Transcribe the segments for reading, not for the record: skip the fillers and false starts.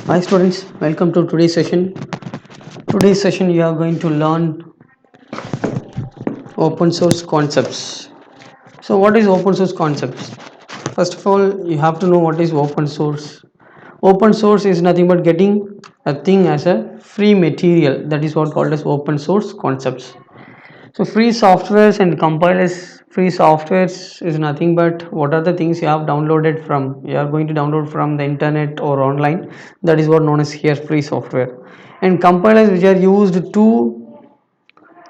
Hi students, welcome to today's session. Today's session you are going to learn open source concepts. So what is open source concepts? First of all, you have to know what is open source. Open source is nothing but getting a thing as a free material. That is what called as open source concepts. So free softwares and compilers, free softwares is nothing but what are the things you have downloaded from, you are going to download from the internet or online. That is what known as here free software. And compilers which are used to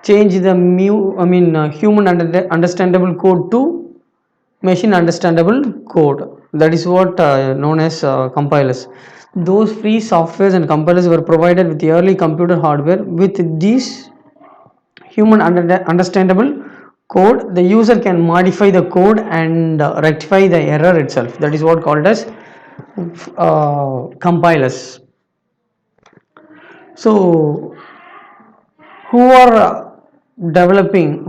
change the human understandable code to machine understandable code. That is what known as compilers. Those free softwares and compilers were provided with the early computer hardware. With these human understandable code, the user can modify the code and rectify the error itself. That is what called as compilers. So who are all developing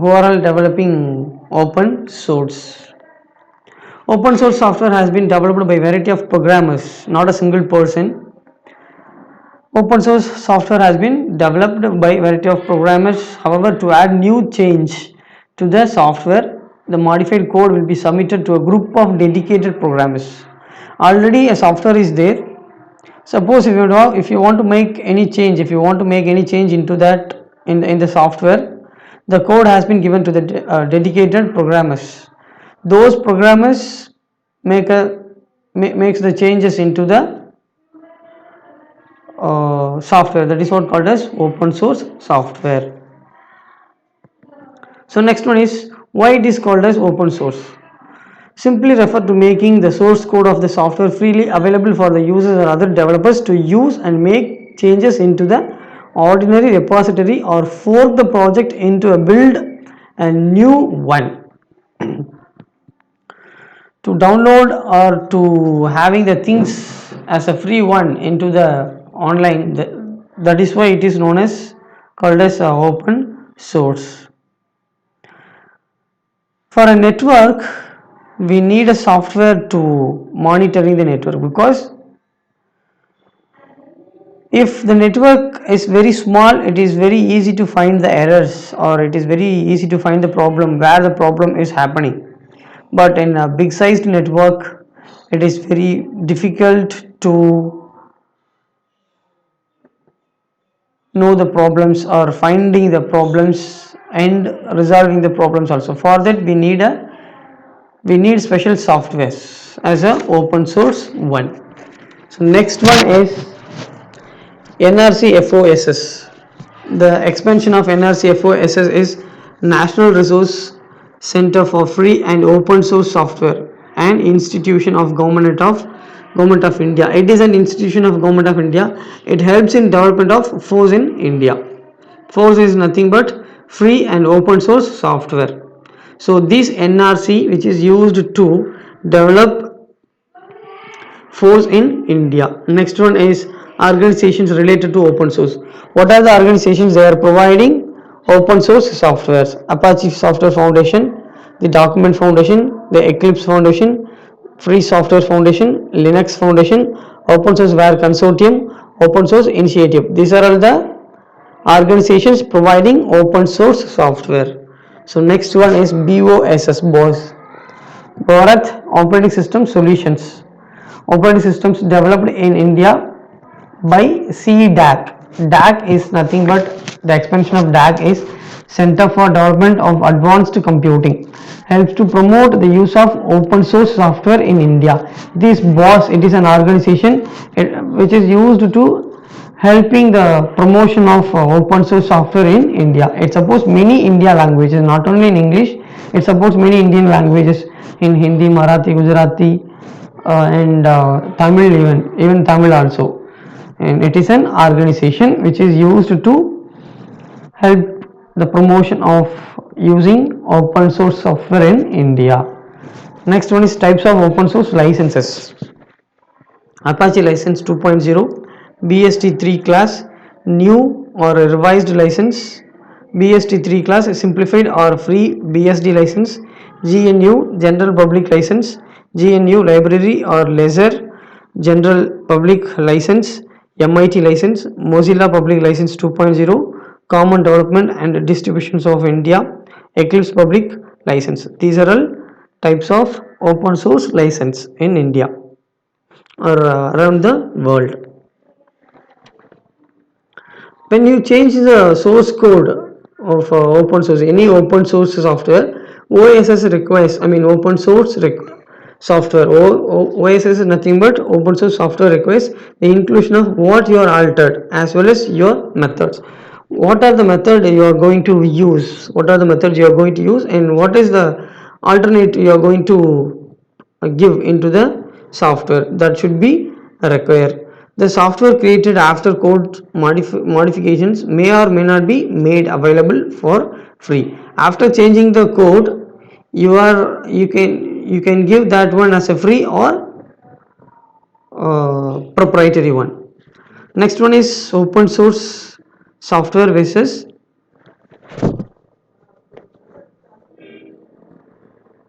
open source? Open source software has been developed by a variety of programmers, not a single person. Open source software has been developed by a variety of programmers. However, to add new change to the software, the modified code will be submitted to a group of dedicated programmers. Already a software is there. Suppose if you want to make any change, into that in the software, the code has been given to the dedicated programmers. Those programmers makes the changes into the software. That is what called as open source software. So next one is why it is called as open source. Simply refer to making the source code of the software freely available for the users or other developers to use and make changes into the ordinary repository or fork the project into a build a new one. To download or to having the things as a free one into the online, that is why it is known as called as open source. For a network, we need a software to monitoring the network, because if the network is very small, it is very easy to find the errors, or it is very easy to find the problem where the problem is happening. But in a big sized network, it is very difficult to know the problems or finding the problems and resolving the problems also. For that we need special softwares as a open source one. So next one is NRC FOSS. The expansion of NRC FOSS is National Resource Center for Free and Open Source Software, an institution of Government of India. It is an institution of Government of India. It helps in development of FOSS in India. FOSS is nothing but free and open source software. So this NRC, which is used to develop FOSS in India. Next one is organizations related to open source. What are the organizations? They are providing open source softwares. Apache Software Foundation, the Document Foundation, the Eclipse Foundation, Free Software Foundation, Linux Foundation, Open Source Ware Consortium, Open Source Initiative. These are all the organizations providing open source software. So next one is BOSS, Bharat Operating System Solutions. Operating systems developed in India by CDAC. DAC is nothing but the expansion of DAC is Center for Development of Advanced Computing. Helps to promote the use of open source software in India. This BOSS, it is an organization which is used to helping the promotion of open source software in India. It supports many Indian languages, not only in English. It supports many Indian languages in Hindi, Marathi, Gujarati, and Tamil, even Tamil also. And it is an organization which is used to help the promotion of using open source software in India. Next one is types of open source licenses. Apache license 2.0, BSD3 class, new or revised license, BSD3 class, simplified or free BSD license, GNU general public license, GNU library or leisure general public license, MIT license, Mozilla Public License 2.0, Common Development and Distributions of India, Eclipse Public License. These are all types of open source license in India or around the world. When you change the source code of open source, any open source software, OSS requires, I mean open source software, OSS is nothing but open source software requires the inclusion of what you are altered as well as your methods. What are the method you are going to use, what are the methods you are going to use, and what is the alternate you are going to give into the software that should be required. The software created after code modifications may or may not be made available for free. After changing the code, you can give that one as a free or proprietary one. Next one is open source software versus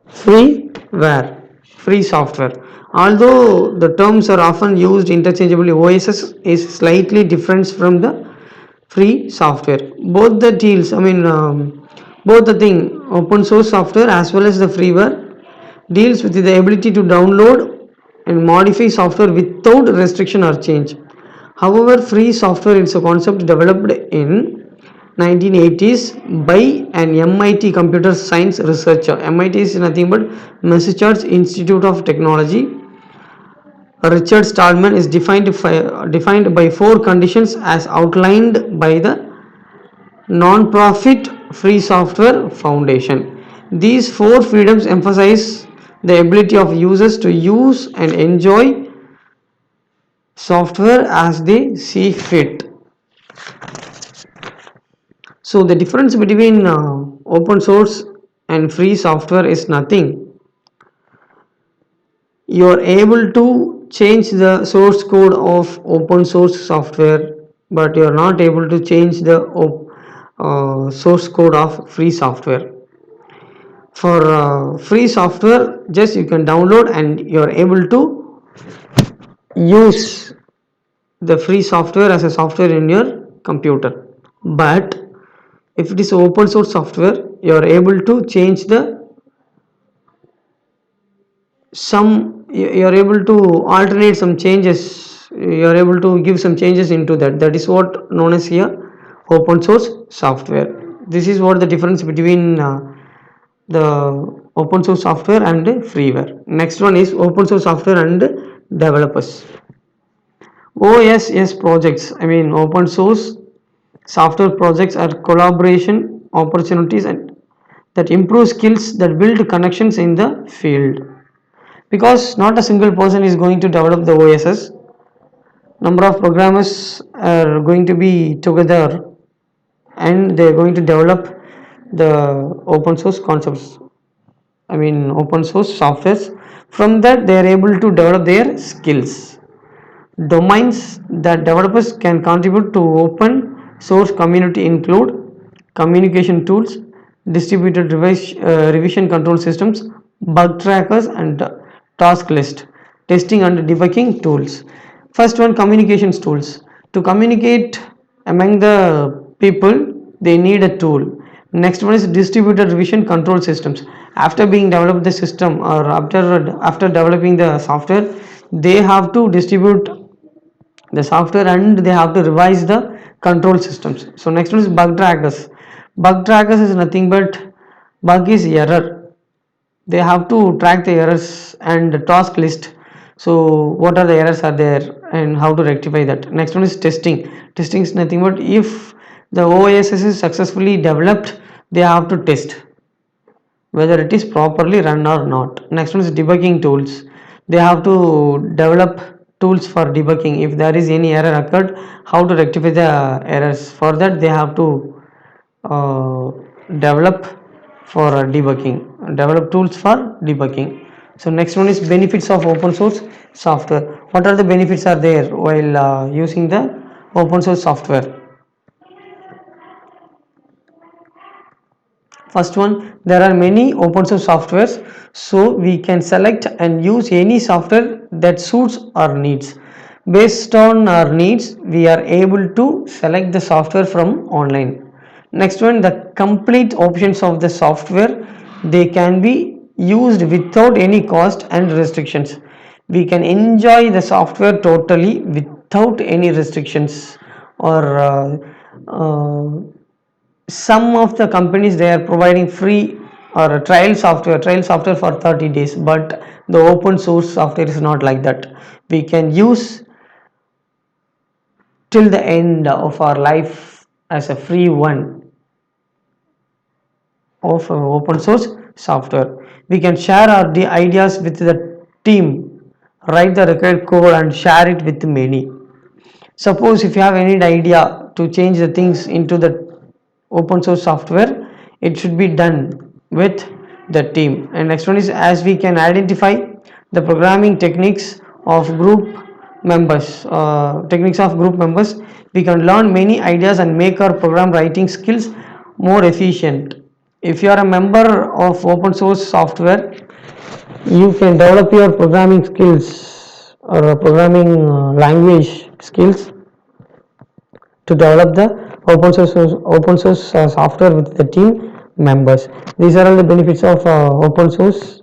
freeware, free software. Although the terms are often used interchangeably, OSS is slightly different from the free software. Both the deals, I mean, both the thing, open source software as well as the freeware deals with the ability to download and modify software without restriction or change. However, free software is a concept developed in 1980s by an MIT computer science researcher. MIT is nothing but Massachusetts Institute of Technology. Richard Stallman is defined by four conditions as outlined by the non-profit Free Software Foundation. These four freedoms emphasize the ability of users to use and enjoy software as they see fit. So the difference between open source and free software is nothing. You are able to change the source code of open source software, but you are not able to change the source code of free software. For free software, just you can download and you are able to use the free software as a software in your computer. But if it is open source software, you are able to change the you are able to alternate some changes, you are able to give some changes into that is what known as here open source software. This is what the difference between the open source software and freeware. Next one is open source software and developers. OSS projects, I mean open source software projects, are collaboration opportunities and that improve skills that build connections in the field, because not a single person is going to develop the OSS. Number of programmers are going to be together and they are going to develop the open source concepts, I mean open source softwares. From that they are able to develop their skills. Domains that developers can contribute to open source community include communication tools, distributed revision control systems, bug trackers, and task list, testing and debugging tools. First one, communications tools. To communicate among the people, they need a tool. Next one is distributed revision control systems. After being developed the system or after developing the software, they have to distribute the software and they have to revise the control systems. So next one is bug trackers. Bug trackers is nothing but bug is error. They have to track the errors and the task list. So what are the errors are there and how to rectify that. Next one is testing. Testing is nothing but if the OSS is successfully developed, they have to test whether it is properly run or not. Next one is debugging tools. They have to develop tools for debugging. If there is any error occurred, how to rectify the errors. For that they have to uh, develop for develop tools for debugging. So next one is benefits of open source software. What are the benefits are there while using the open source software? First one, there are many open source softwares, so we can select and use any software that suits our needs. Based on our needs, we are able to select the software from online. Next one, the complete options of the software, they can be used without any cost and restrictions. We can enjoy the software totally without any restrictions, or some of the companies, they are providing free or a trial software for 30 days, but the open source software is not like that. We can use till the end of our life as a free one of open source software. We can share our ideas with the team, write the required code and share it with many. Suppose if you have any idea to change the things into the open source software, it should be done with the team. And next one is, as we can identify the programming techniques of group members, we can learn many ideas and make our program writing skills more efficient. If you are a member of open source software, you can develop your programming skills or programming language skills to develop the open source software with the team members. These are all the benefits of open source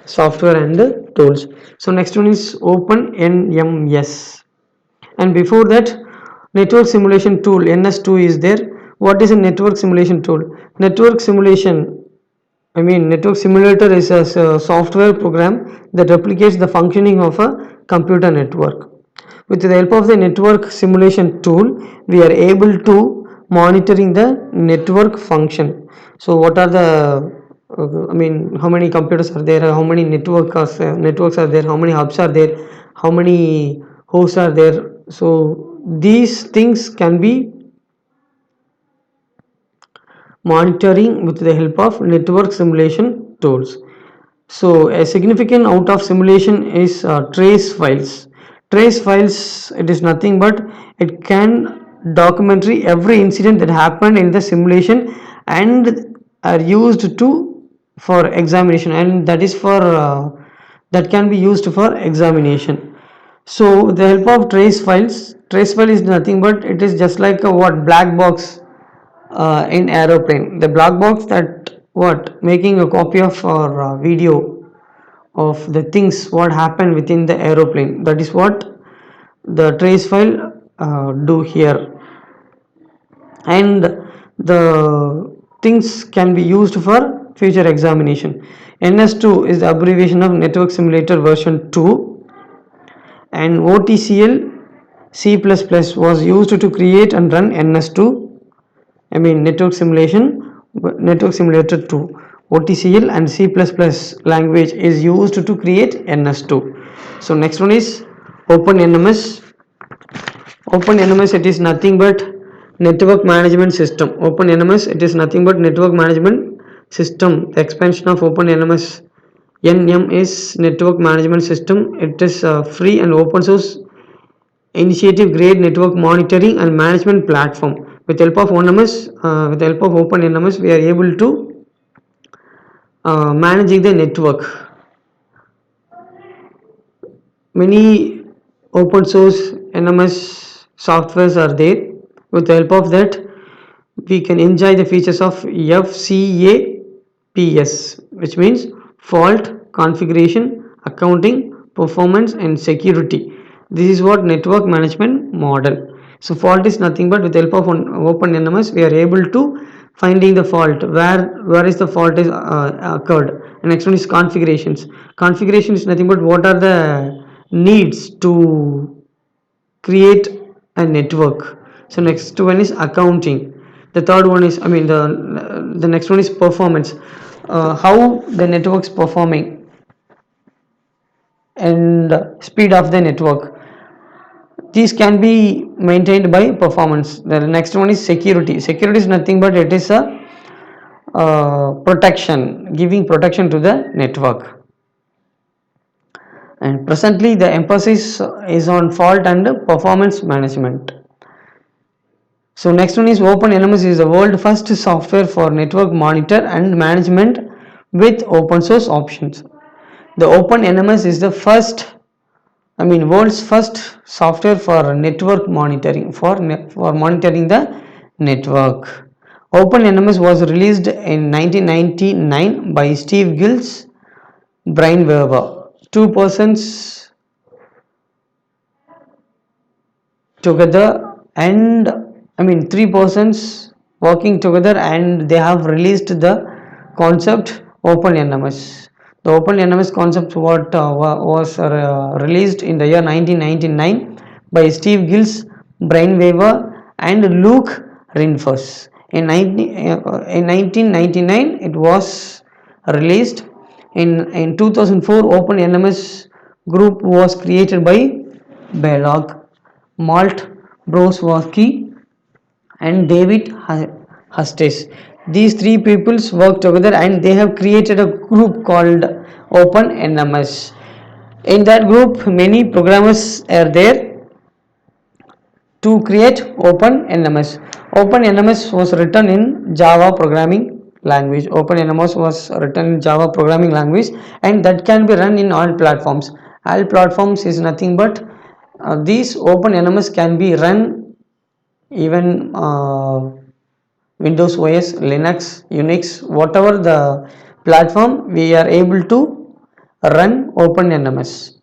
software and tools. So next one is OpenNMS, and before that, network simulation tool NS2 is there. What is a network simulation tool? Network simulator is a software program that replicates the functioning of a computer network. With the help of the network simulation tool, we are able to monitoring the network function. So what are the how many computers are there, how many networks are there, how many hubs are there, how many hosts are there. So these things can be monitoring with the help of network simulation tools. So a significant out of simulation is trace files. Trace files, it is nothing but it can documentary every incident that happened in the simulation and are used to for examination, and that is for that can be used for examination. So with the help of trace file is nothing but it is just like a what black box in aeroplane, the black box that what making a copy of our video of the things what happened within the aeroplane. That is what the trace file do here, and the things can be used for future examination. NS2 is the abbreviation of network simulator version 2, and OTCL C++ was used to create and run NS2, network simulator 2. OTCL and C++ language is used to create NS2. So next one is OpenNMS. OpenNMS, it is nothing but network management system. OpenNMS, it is nothing but network management system. The expansion of OpenNMS NM is network management system. It is free and open source initiative grade network monitoring and management platform. With help of OpenNMS, we are able to managing the network. Many open source NMS softwares are there. With the help of that, we can enjoy the features of FCAPS, which means fault, configuration, accounting, performance and security. This is what network management model. So fault is nothing but with the help of OpenNMS, we are able to finding the fault, where is the fault is occurred. And next one is configurations. Configuration is nothing but what are the needs to create a network. So next one is accounting. The third one is the next one is performance. How the network's performing and speed of the network. These can be maintained by performance. The next one is security. Security is nothing but it is a protection, giving protection to the network. And presently the emphasis is on fault and performance management. So next one is OpenNMS is the world first software for network monitor and management with open source options. The OpenNMS is the first I mean world's first software for network monitoring, for monitoring the network. OpenNMS was released in 1999 by Steve Gills, Brian Weber, two persons together, and I mean three persons working together, and they have released the concept OpenNMS. The OpenNMS concept was released in the year 1999 by Steve Gills, Brian Weber, and Luke Rinfors. In 1999, it was released. In 2004, OpenNMS group was created by Belog, Malt Brosworski, and David Hustes. These three peoples work together and they have created a group called OpenNMS. In that group, many programmers are there to create OpenNMS. OpenNMS was written in Java programming language. OpenNMS was written in Java programming language, and that can be run in all platforms. All platforms is nothing but these OpenNMS can be run even Windows OS, Linux, Unix, whatever the platform, we are able to run OpenNMS.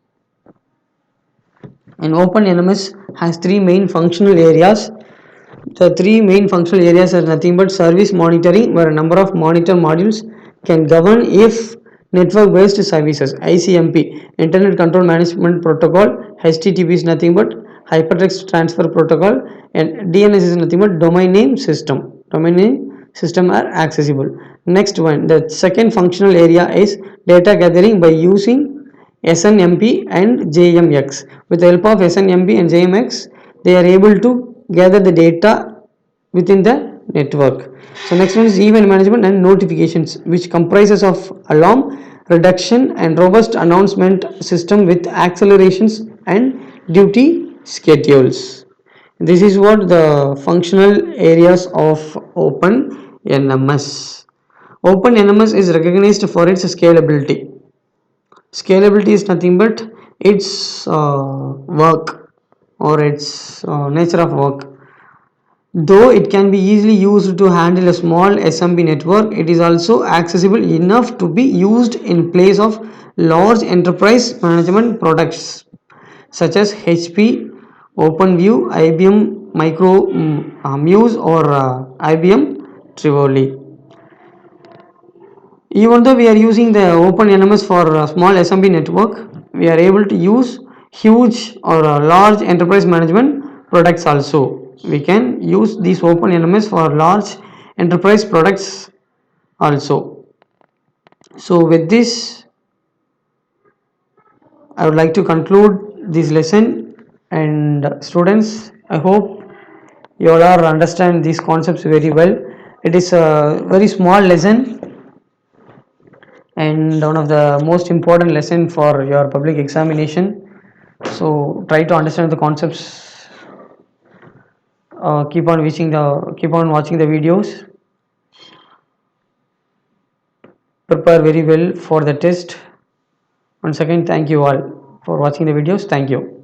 And OpenNMS has three main functional areas. The three main functional areas are nothing but service monitoring, where a number of monitor modules can govern if network based services. ICMP, Internet Control Management Protocol. HTTP is nothing but Hypertext Transfer Protocol, and DNS is nothing but domain name system. Domain name system are accessible. Next one, the second functional area is data gathering by using SNMP and JMX. With the help of SNMP and JMX, they are able to gather the data within the network. So next one is event management and notifications, which comprises of alarm reduction and robust announcement system with accelerations and duty schedules. This is what the functional areas of OpenNMS. OpenNMS is recognized for its scalability. Scalability is nothing but its work, or its nature of work. Though it can be easily used to handle a small SMB network, it is also accessible enough to be used in place of large enterprise management products such as HP, OpenView, IBM Micro Muse, or IBM Tivoli. Even though we are using the OpenNMS for a small SMB network, we are able to use huge or large enterprise management products also. We can use these OpenNMS for large enterprise products also. So with this, I would like to conclude this lesson, and students, I hope you all are understand these concepts very well. It is a very small lesson and one of the most important lesson for your public examination. So try to understand the concepts. Keep on watching the videos. Prepare very well for the test. Once again, thank you all for watching the videos. Thank you.